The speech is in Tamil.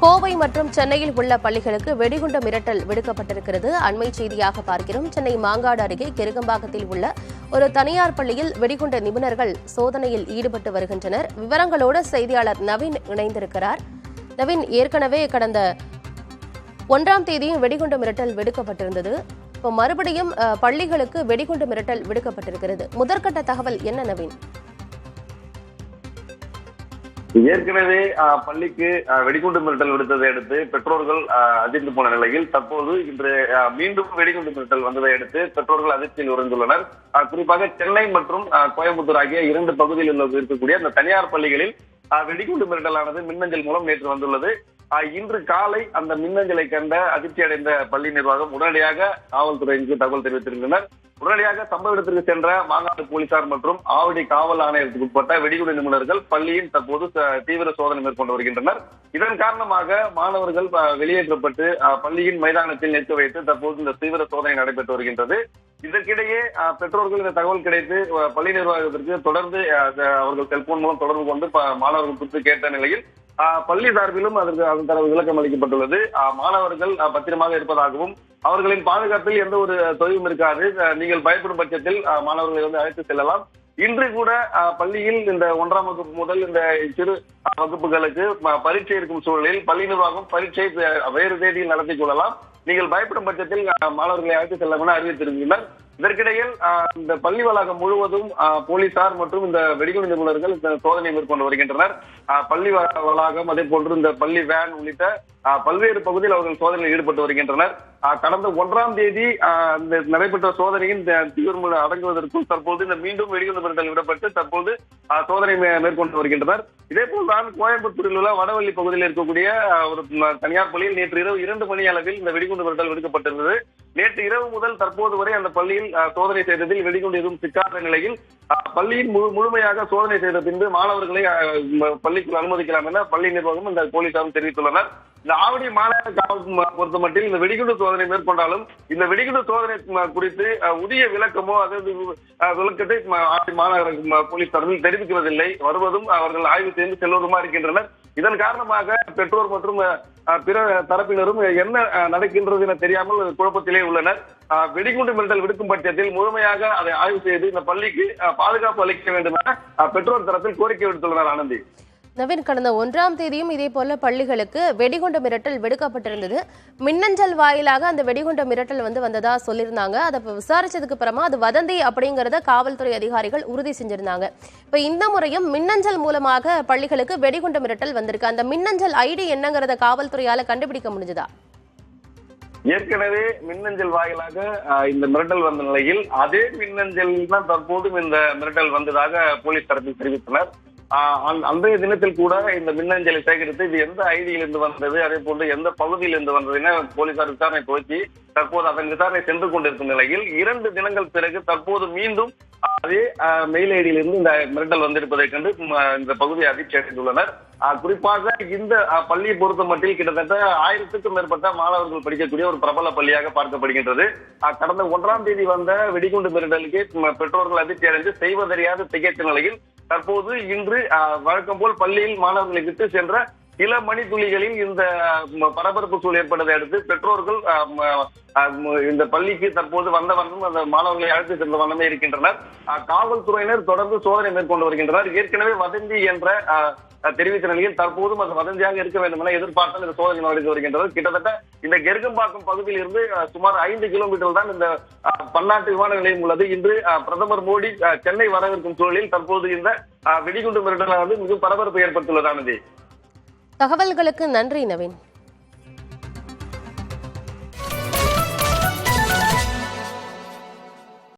கோவை மற்றும் சென்னையில் உள்ள பள்ளிகளுக்கு வெடிகுண்டு மிரட்டல் விடுக்கப்பட்டிருக்கிறது. அண்மை செய்தியாக பார்க்கிறோம். சென்னை மாங்காடு அருகே கெருகம்பாக்கத்தில் உள்ள ஒரு தனியார் பள்ளியில் வெடிகுண்டு நிபுணர்கள் சோதனையில் ஈடுபட்டு வருகின்றனர். விவரங்களோடு செய்தியாளர் நவீன் இணைந்திருக்கிறார். நவீன், ஏற்கனவே கடந்த 1ஆம் தேதியும் வெடிகுண்டு மிரட்டல் விடுக்கப்பட்டிருந்தது. இப்போ மறுபடியும் பள்ளிகளுக்கு வெடிகுண்டு மிரட்டல் விடுக்கப்பட்டிருக்கிறது. முதற்கட்ட தகவல் என்ன நவீன்? ஏற்கனவே பள்ளிக்கு வெடிகுண்டு மிரட்டல் விடுத்ததை அடுத்து பெற்றோர்கள் அதிர்ந்து போன நிலையில் தற்போது இன்று மீண்டும் வெடிகுண்டு மிரட்டல் வந்ததை அடுத்து பெற்றோர்கள் அதிர்ச்சியில் உறைந்துள்ளனர். குறிப்பாக சென்னை மற்றும் கோயம்புத்தூர் ஆகிய 2 பகுதிகளில் இருக்கக்கூடிய அந்த தனியார் பள்ளிகளில் வெடிகுண்டு மிரட்டலானது மின்னஞ்சல் மூலம் நேற்று வந்துள்ளது. இன்று காலை அந்த மின்னஞ்சலை கண்ட அதிர்ச்சி அடைந்த பள்ளி நிர்வாகம் உடனடியாக காவல்துறைக்கு தகவல் தெரிவித்திருந்தனர். உடனடியாக சம்பவ இடத்திற்கு சென்ற மாங்காடு போலீசார் மற்றும் ஆவடி காவல் ஆணையத்துக்கு உட்பட்ட வெடிகுண்டு நிபுணர்கள் பள்ளியின் தற்போது தீவிர சோதனை மேற்கொண்டு வருகின்றனர். இதன் காரணமாக மாணவர்கள் வெளியேற்றப்பட்டு பள்ளியின் மைதானத்தில் நிற்க வைத்து தற்போது இந்த தீவிர சோதனை நடைபெற்று வருகின்றது. இதற்கிடையே பெற்றோர்கள் இந்த தகவல் கிடைத்து பள்ளி நிர்வாகத்திற்கு தொடர்ந்து அவர்கள் செல்போன் மூலம் தொடர்பு கொண்டு மாணவர்கள் குறித்து கேட்ட நிலையில் பள்ளி சார்பிலும் அதன் தரவு விளக்கம் அளிக்கப்பட்டுள்ளது. மாணவர்கள் பத்திரமாக இருப்பதாகவும் அவர்களின் பாதுகாப்பில் எந்த ஒரு தொய்வும் இருக்காது, நீங்கள் பயப்படும் பட்சத்தில் மாணவர்களை அழைத்து செல்லலாம். இன்று கூட பள்ளியில் இந்த 1ஆம் வகுப்பு முதல் இந்த சிறு வகுப்புகளுக்கு பரீட்சை இருக்கும் சூழலில் பள்ளி நிர்வாகம் பரீட்சை வேறு தேதியில் நடத்தி கொள்ளலாம், நீங்கள் பயப்படும் பட்சத்தில் மாணவர்களை அழைத்து செல்லம் என அறிவித்திருக்கின்றனர். இதற்கிடையில் இந்த பள்ளி வளாகம் முழுவதும் போலீசார் மற்றும் இந்த வெடிகுண்டு நிபுணர்கள் இந்த சோதனை மேற்கொண்டு வருகின்றனர். பள்ளி வளாகம், அதே போன்று இந்த பள்ளி வேன் உள்ளிட்ட பல்வேறு பகுதியில் அவர்கள் சோதனையில் ஈடுபட்டு வருகின்றனர். கடந்த 1ஆம் தேதி நடைபெற்ற சோதனையின் தீவிரம் அடங்குவதற்கும் தற்போது இந்த மீண்டும் வெடிகுண்டு மிரட்டல் விடப்பட்டு தற்போது சோதனை மேற்கொண்டு வருகின்றனர். இதே போல்தான் கோயம்புத்தூரில் உள்ள வடவள்ளி பகுதியில் இருக்கக்கூடிய ஒரு தனியார் பள்ளியில் நேற்று இரவு 2 மணி அளவில் இந்த வெடிகுண்டு மிரட்டல் விடுக்கப்பட்டிருந்தது. நேற்று இரவு முதல் தற்போது வரை அந்த பள்ளியில் சோதனை செய்ததில் வெடிகுண்டு எதுவும் சிக்காத நிலையில் பள்ளியின் முழுமையாக சோதனை செய்த பின்பு மாணவர்களை பள்ளிக்குள் அனுமதிக்கலாம் என பள்ளி நிர்வாகம் இந்த போலீசாரும் தெரிவித்துள்ளனர். இந்த ஆவடி மாநகர காவல் பொறுத்த மட்டில் இந்த வெடிகுண்டு சோதனை மேற்கொண்டாலும் இந்த வெடிகுண்டு சோதனை குறித்து உரிய விளக்கமோ அதாவது விளக்கத்தை மாநகர போலீசார்கள் தெரிவிப்பதில்லை. வருவதும் அவர்கள் ஆய்வு செய்து செல்வதுமா இருக்கின்றனர். இதன் காரணமாக பெற்றோர் மற்றும் பிற தரப்பினரும் என்ன நடக்கின்றது என தெரியாமல் குழப்பத்திலே உள்ளனர். வெடிகுண்டு மிரட்டல் விடுக்கும் பட்சத்தில் முழுமையாக அதை ஆய்வு செய்து இந்த பள்ளிக்கு பாதுகாப்பு அளிக்க வேண்டும் என பெற்றோர் தரப்பில் கோரிக்கை விடுத்துள்ளனர். ஆனந்தி, நவீன், கடந்த 1ஆம் தேதியும் இதே போல பள்ளிகளுக்கு வெடிகுண்டு மிரட்டல் விடுக்கப்பட்டிருந்தது. மின்னஞ்சல் வாயிலாக அந்த வெடிகுண்டு மிரட்டல் வந்ததா சொல்லியிருந்தாங்க. அதை விசாரிச்சதுக்கு அப்புறமா அது வதந்தி அப்படிங்கறத காவல்துறை அதிகாரிகள் உறுதி செஞ்சிருந்தாங்க. இப்ப இந்த முறையும் மின்னஞ்சல் மூலமாக பள்ளிகளுக்கு வெடிகுண்டு மிரட்டல் வந்திருக்கு. அந்த மின்னஞ்சல் ஐடி என்னங்கறத காவல்துறையால கண்டுபிடிக்க முடிஞ்சதா? ஏற்கனவே மின்னஞ்சல் வாயிலாக இந்த மிரட்டல் வந்த நிலையில் அதே மின்னஞ்சல் தான் தற்போதும் இந்த மிரட்டல் வந்ததாக போலீஸ் தரப்பில் தெரிவித்தனர். அன்றைய தினத்தில் கூட இந்த மின்னஞ்சலை சேகரித்து இது எந்த ஐடியிலிருந்து வந்தது, அதே போன்று எந்த பகுதியிலிருந்து வந்தது என போலீசார் விசாரணை துவக்கி தற்போது அதன் விசாரணை சென்று கொண்டிருக்கும் நிலையில் 2 தினங்கள் பிறகு தற்போது மீண்டும் அதே மெயில் ஐடியிலிருந்து இந்த மிரட்டல் வந்திருப்பதை கண்டு இந்த பகுதியை அதிர்ச்சி அடைந்துள்ளனர். குறிப்பாக இந்த பள்ளியை பொறுத்த மட்டில் கிட்டத்தட்ட 1000க்கும் மேற்பட்ட மாணவர்கள் படிக்கக்கூடிய ஒரு பிரபல பள்ளியாக பார்க்கப்படுகின்றது. கடந்த 1ஆம் தேதி வந்த வெடிகுண்டு மிரட்டலுக்கு பெற்றோர்கள் அதிர்ச்சி அடைந்து செய்வதறியாது திகைத்த நிலையில் தற்போது இன்று வழக்கம் போல் பள்ளியில் மாணவர்களை விட்டு சென்ற சில மணித்துளிகளில் இந்த பரபரப்பு சூழல் ஏற்பட்டதை அடுத்து பெற்றோர்கள் இந்த பள்ளிக்கு தற்போது வந்த வண்ணம் அந்த மாணவர்களை அழைத்து சென்ற வண்ணமே இருக்கின்றனர். காவல்துறையினர் தொடர்ந்து சோதனை மேற்கொண்டு வருகின்றனர். ஏற்கனவே வதந்தி என்ற தெரிவித்த நிலையில் தற்போதும் அது வதந்தியாக இருக்க வேண்டும் என எதிர்பார்த்தால் இந்த சோதனை நடத்தி வருகின்றனர். கிட்டத்தட்ட இந்த கெருகம்பாக்கம் பகுதியில் இருந்து சுமார் 5 கிலோமீட்டர் தான் இந்த பன்னாட்டு விமான நிலையம் உள்ளது. இன்று பிரதமர் மோடி சென்னை வரவிருக்கும் சூழலில் தற்போது இந்த வெடிகுண்டு மிரட்டலானது மிகவும் பரபரப்பு ஏற்படுத்தியுள்ளதானது. தகவல்களுக்கு நன்றி நவீன்.